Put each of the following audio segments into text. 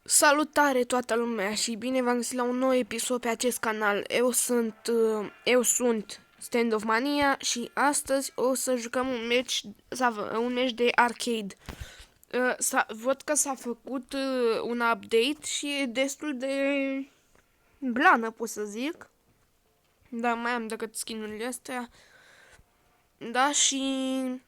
Salutare toată lumea și bine v-am găsit la un nou episod pe acest canal. Eu sunt Stand of Mania și astăzi o să jucăm un meci de arcade. Văd că s-a făcut un update și e destul de blană, pot să zic. Da, mai am decât skin-urile astea. Da, și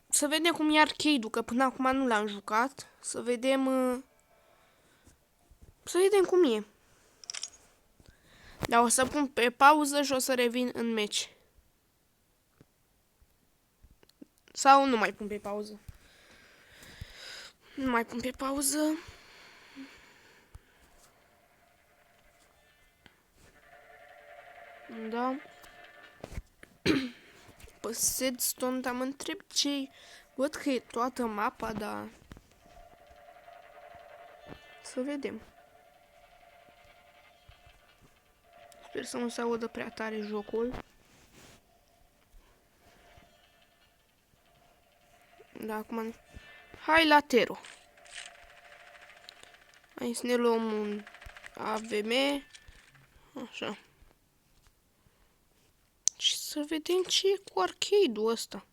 să vedem cum e arcade-ul, că până acum nu l-am jucat. Să vedem cum e. Dar o să pun pe pauză și o să revin în meci. Sau nu mai pun pe pauză. Nu mai pun pe pauză. Da. Pe Sedstone am întreb ce. Văd că e toată mapa, dar să vedem. Sper să nu se audă prea tare jocul. Da, acum... Hai la Tero. Hai să ne luăm un AVM. Așa. Și să vedem ce e cu arcade-ul ăsta.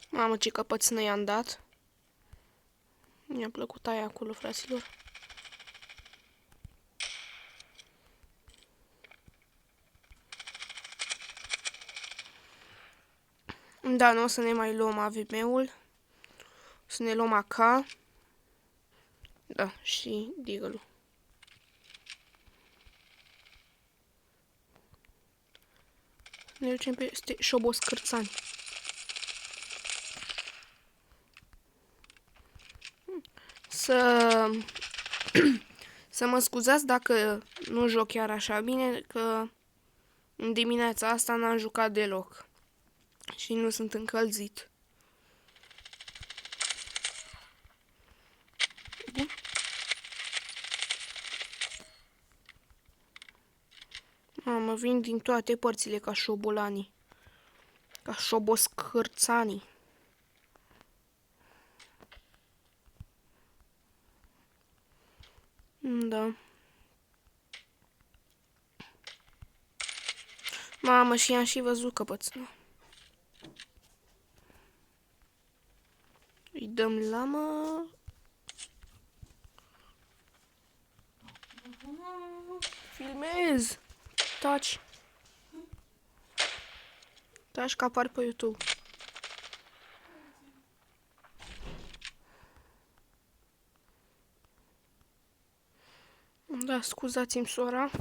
Mamă, ce căpățână i-am dat. Mi-a plăcut aia acolo, fraților. Da, nu o să ne mai luăm AVM-ul. Să ne luăm AK. Da, și Deagle-ul. Ne ducem peste șoboscârțani. Să mă scuzați dacă nu joc chiar așa bine, că în dimineața asta n-am jucat deloc. Și nu sunt încălzit. Bun. Mă vin din toate părțile ca șobolanii. Ca șoboscârțanii. Da. Mamă, și am și văzut căpățână. Îi dăm lamă. Filmez. Taci. Taci că apar pe YouTube. Da, scuzați-mi sora.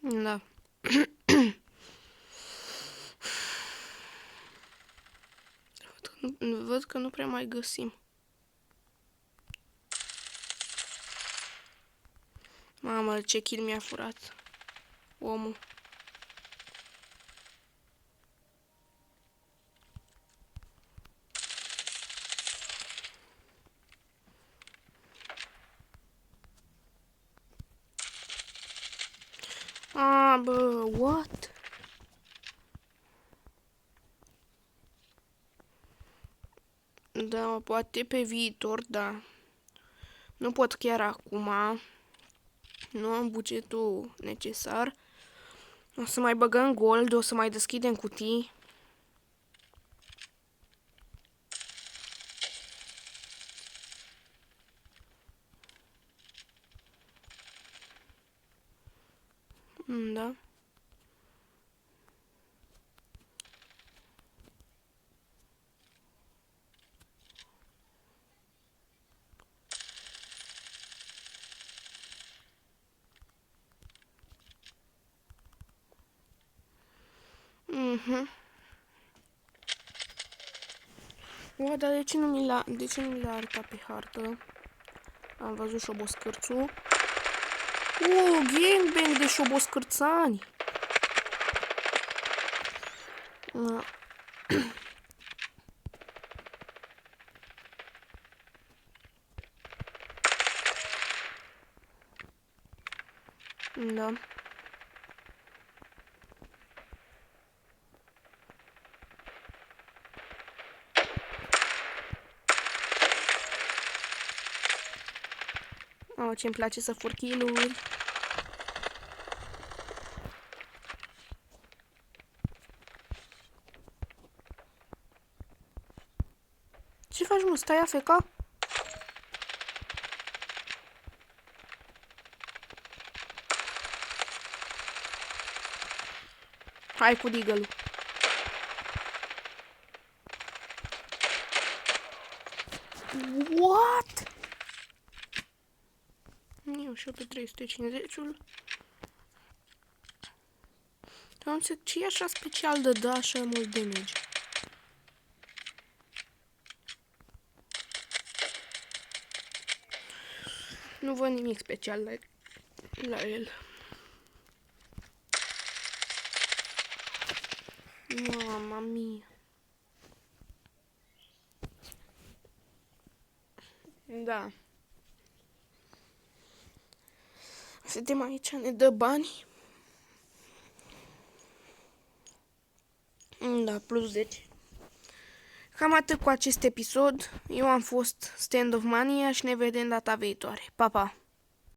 Da. Văd că nu prea mai găsim. Mamă, ce kill mi-a furat omul. Bă, what? Da, poate pe viitor, da. Nu pot chiar acum. Nu am bugetul necesar. O să mai băgăm gold, o să mai deschidem cutii. Da. O, dar de ce nu mi l-a arătat pe hartă? Am văzut șoboscârțul. Gangbang de șoboscârțani. Da. Da. Oh, ce-mi place să fur kill-uri. Ce faci, mă? Stai AFK? Hai cu deagle-ul. What? Eu și eu pe 350-ul. Dar nu înțeleg, ce e așa special de da așa mult damage? Nu văd nimic special la el. Mama mia. Da. Vedem aici, ne dă bani. Da, plus 10. Cam atât cu acest episod. Eu am fost Stand of Mania și ne vedem data viitoare. Pa, pa!